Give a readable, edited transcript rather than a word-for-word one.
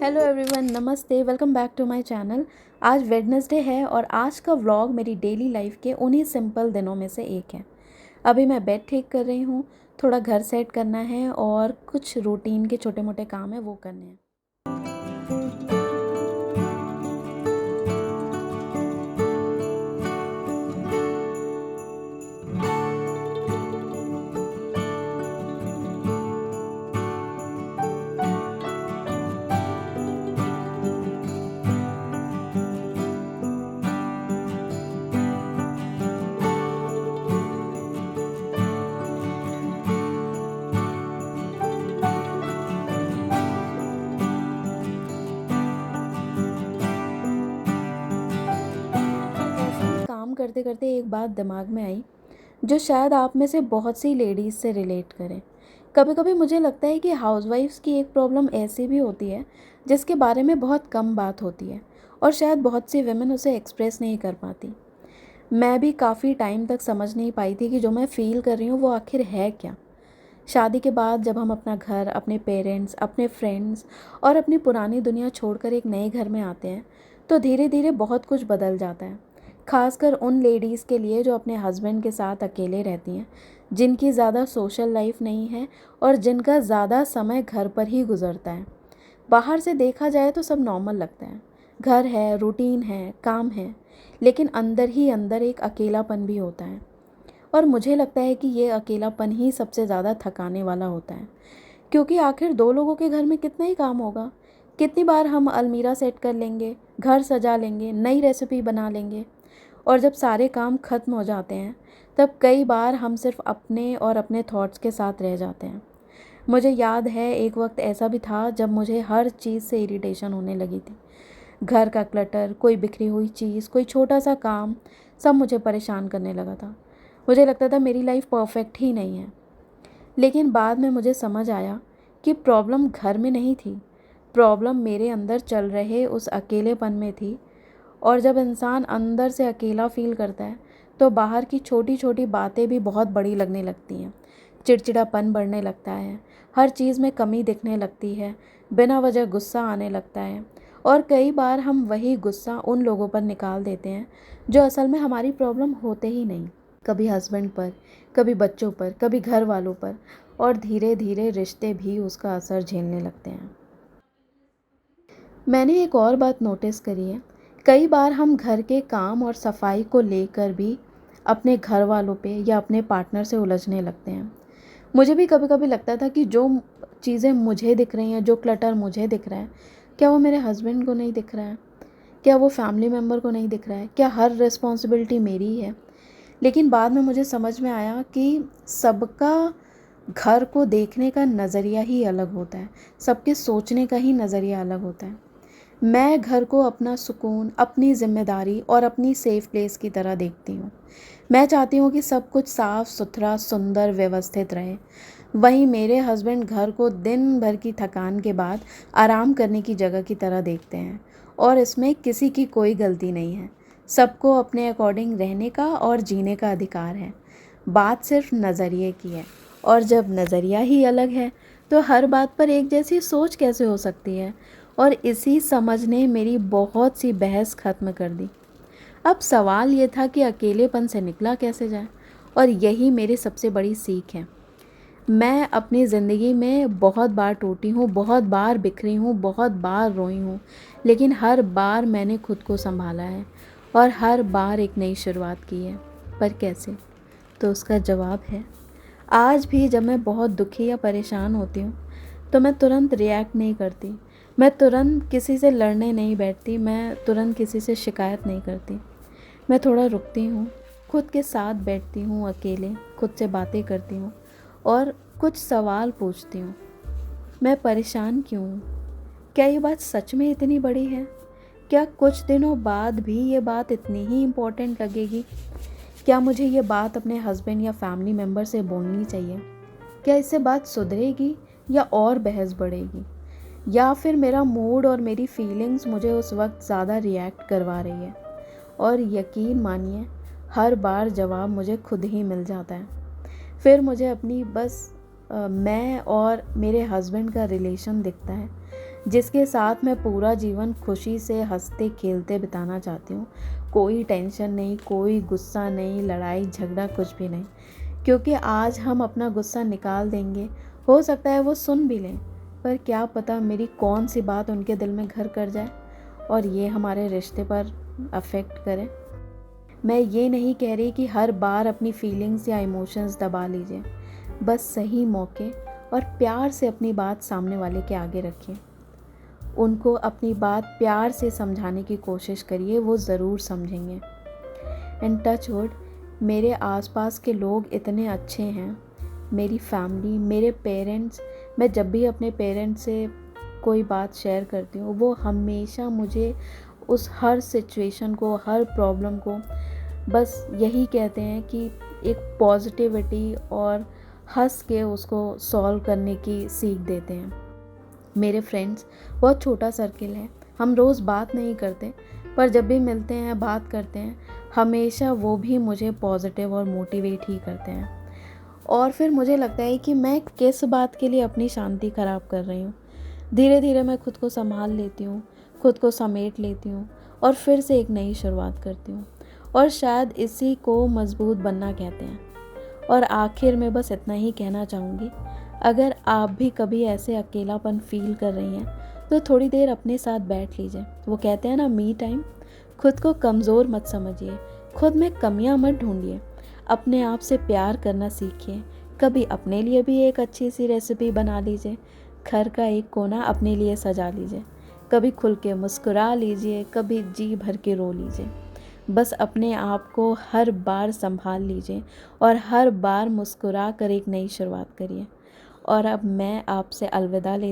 Hello everyone, नमस्ते। Welcome back to my channel. आज Wednesday है और आज का व्लॉग मेरी डेली लाइफ के उन्हीं सिंपल दिनों में से एक है। अभी मैं बेड ठीक कर रही हूँ, थोड़ा घर सेट करना है और कुछ रूटीन के छोटे मोटे काम हैं वो करने हैं। काम करते करते एक बात दिमाग में आई जो शायद आप में से बहुत सी लेडीज़ से रिलेट करें। कभी कभी मुझे लगता है कि हाउसवाइफ्स की एक प्रॉब्लम ऐसी भी होती है जिसके बारे में बहुत कम बात होती है और शायद बहुत सी वेमेन उसे एक्सप्रेस नहीं कर पाती। मैं भी काफ़ी टाइम तक समझ नहीं पाई थी कि जो मैं फ़ील कर रही हूँ वो आखिर है क्या। शादी के बाद जब हम अपना घर, अपने पेरेंट्स, अपने फ्रेंड्स और अपनी पुरानी दुनिया छोड़कर एक नए घर में आते हैं तो धीरे धीरे बहुत कुछ बदल जाता है। खासकर उन लेडीज़ के लिए जो अपने हस्बैंड के साथ अकेले रहती हैं, जिनकी ज़्यादा सोशल लाइफ नहीं है और जिनका ज़्यादा समय घर पर ही गुजरता है। बाहर से देखा जाए तो सब नॉर्मल लगता है, घर है, रूटीन है, काम है, लेकिन अंदर ही अंदर एक अकेलापन भी होता है। और मुझे लगता है कि ये अकेलापन ही सबसे ज़्यादा थकाने वाला होता है, क्योंकि आखिर दो लोगों के घर में कितना ही काम होगा। कितनी बार हम अलमीरा सेट कर लेंगे, घर सजा लेंगे, नई रेसिपी बना लेंगे, और जब सारे काम ख़त्म हो जाते हैं तब कई बार हम सिर्फ अपने और अपने थॉट्स के साथ रह जाते हैं। मुझे याद है एक वक्त ऐसा भी था जब मुझे हर चीज़ से इरिटेशन होने लगी थी। घर का क्लटर, कोई बिखरी हुई चीज़, कोई छोटा सा काम, सब मुझे परेशान करने लगा था। मुझे लगता था मेरी लाइफ परफेक्ट ही नहीं है। लेकिन बाद में मुझे समझ आया कि प्रॉब्लम घर में नहीं थी, प्रॉब्लम मेरे अंदर चल रहे उस अकेलेपन में थी। और जब इंसान अंदर से अकेला फील करता है तो बाहर की छोटी छोटी बातें भी बहुत बड़ी लगने लगती हैं। चिड़चिड़ापन बढ़ने लगता है, हर चीज़ में कमी दिखने लगती है, बिना वजह गुस्सा आने लगता है। और कई बार हम वही गुस्सा उन लोगों पर निकाल देते हैं जो असल में हमारी प्रॉब्लम होते ही नहीं। कभी हस्बैंड पर, कभी बच्चों पर, कभी घर वालों पर, और धीरे धीरे रिश्ते भी उसका असर झेलने लगते हैं। मैंने एक और बात नोटिस करी है, कई बार हम घर के काम और सफाई को लेकर भी अपने घर वालों पे या अपने पार्टनर से उलझने लगते हैं। मुझे भी कभी कभी लगता था कि जो चीज़ें मुझे दिख रही हैं, जो क्लटर मुझे दिख रहा है, क्या वो मेरे हस्बैंड को नहीं दिख रहा है? क्या वो फैमिली मेम्बर को नहीं दिख रहा है? क्या हर रिस्पॉन्सिबिलिटी मेरी ही है? लेकिन बाद में मुझे समझ में आया कि सबका घर को देखने का नज़रिया ही अलग होता है, सबके सोचने का ही नज़रिया अलग होता है। मैं घर को अपना सुकून, अपनी जिम्मेदारी और अपनी सेफ प्लेस की तरह देखती हूँ। मैं चाहती हूँ कि सब कुछ साफ़ सुथरा, सुंदर, व्यवस्थित रहे। वहीं मेरे हस्बैंड घर को दिन भर की थकान के बाद आराम करने की जगह की तरह देखते हैं, और इसमें किसी की कोई गलती नहीं है। सबको अपने अकॉर्डिंग रहने का और जीने का अधिकार है। बात सिर्फ नज़रिए की है, और जब नज़रिया ही अलग है तो हर बात पर एक जैसी सोच कैसे हो सकती है। और इसी समझ ने मेरी बहुत सी बहस ख़त्म कर दी। अब सवाल ये था कि अकेलेपन से निकला कैसे जाए, और यही मेरी सबसे बड़ी सीख है। मैं अपनी ज़िंदगी में बहुत बार टूटी हूँ, बहुत बार बिखरी हूँ, बहुत बार रोई हूँ, लेकिन हर बार मैंने खुद को संभाला है और हर बार एक नई शुरुआत की है। पर कैसे? तो उसका जवाब है, आज भी जब मैं बहुत दुखी या परेशान होती हूँ तो मैं तुरंत रिएक्ट नहीं करती। मैं तुरंत किसी से लड़ने नहीं बैठती, मैं तुरंत किसी से शिकायत नहीं करती। मैं थोड़ा रुकती हूँ, खुद के साथ बैठती हूँ, अकेले खुद से बातें करती हूँ और कुछ सवाल पूछती हूँ। मैं परेशान क्यों हूँ? क्या ये बात सच में इतनी बड़ी है? क्या कुछ दिनों बाद भी ये बात इतनी ही इम्पोर्टेंट लगेगी? क्या मुझे ये बात अपने हस्बैंड या फैमिली मेम्बर से बोलनी चाहिए? क्या इससे बात सुधरेगी या और बहस बढ़ेगी? या फिर मेरा मूड और मेरी फीलिंग्स मुझे उस वक्त ज़्यादा रिएक्ट करवा रही है? और यकीन मानिए, हर बार जवाब मुझे खुद ही मिल जाता है। फिर मुझे अपनी बस मैं और मेरे हस्बैंड का रिलेशन दिखता है, जिसके साथ मैं पूरा जीवन खुशी से हंसते खेलते बिताना चाहती हूँ। कोई टेंशन नहीं, कोई गुस्सा नहीं, लड़ाई झगड़ा कुछ भी नहीं। क्योंकि आज हम अपना गुस्सा निकाल देंगे, हो सकता है वो सुन भी लें, पर क्या पता मेरी कौन सी बात उनके दिल में घर कर जाए और ये हमारे रिश्ते पर अफेक्ट करे। मैं ये नहीं कह रही कि हर बार अपनी फीलिंग्स या इमोशंस दबा लीजिए, बस सही मौके और प्यार से अपनी बात सामने वाले के आगे रखिए। उनको अपनी बात प्यार से समझाने की कोशिश करिए, वो ज़रूर समझेंगे। एंड टच वुड, मेरे आसपास के लोग इतने अच्छे हैं, मेरी फैमिली, मेरे पेरेंट्स। मैं जब भी अपने पेरेंट्स से कोई बात शेयर करती हूँ, वो हमेशा मुझे उस हर सिचुएशन को, हर प्रॉब्लम को बस यही कहते हैं कि एक पॉजिटिविटी और हंस के उसको सॉल्व करने की सीख देते हैं। मेरे फ्रेंड्स बहुत छोटा सर्किल है, हम रोज़ बात नहीं करते, पर जब भी मिलते हैं, बात करते हैं, हमेशा वो भी मुझे पॉजिटिव और मोटिवेट ही करते हैं। और फिर मुझे लगता है कि मैं किस बात के लिए अपनी शांति ख़राब कर रही हूँ। धीरे धीरे मैं खुद को संभाल लेती हूँ, खुद को समेट लेती हूँ और फिर से एक नई शुरुआत करती हूँ। और शायद इसी को मजबूत बनना कहते हैं। और आखिर में बस इतना ही कहना चाहूँगी, अगर आप भी कभी ऐसे अकेलापन फील कर रही हैं तो थोड़ी देर अपने साथ बैठ लीजिए। वो कहते हैं ना, मी टाइम। खुद को कमज़ोर मत समझिए, खुद में कमियां मत ढूंढिए, अपने आप से प्यार करना सीखिए। कभी अपने लिए भी एक अच्छी सी रेसिपी बना लीजिए, घर का एक कोना अपने लिए सजा लीजिए, कभी खुल के मुस्कुरा लीजिए, कभी जी भर के रो लीजिए। बस अपने आप को हर बार संभाल लीजिए और हर बार मुस्कुरा कर एक नई शुरुआत करिए। और अब मैं आपसे अलविदा लेती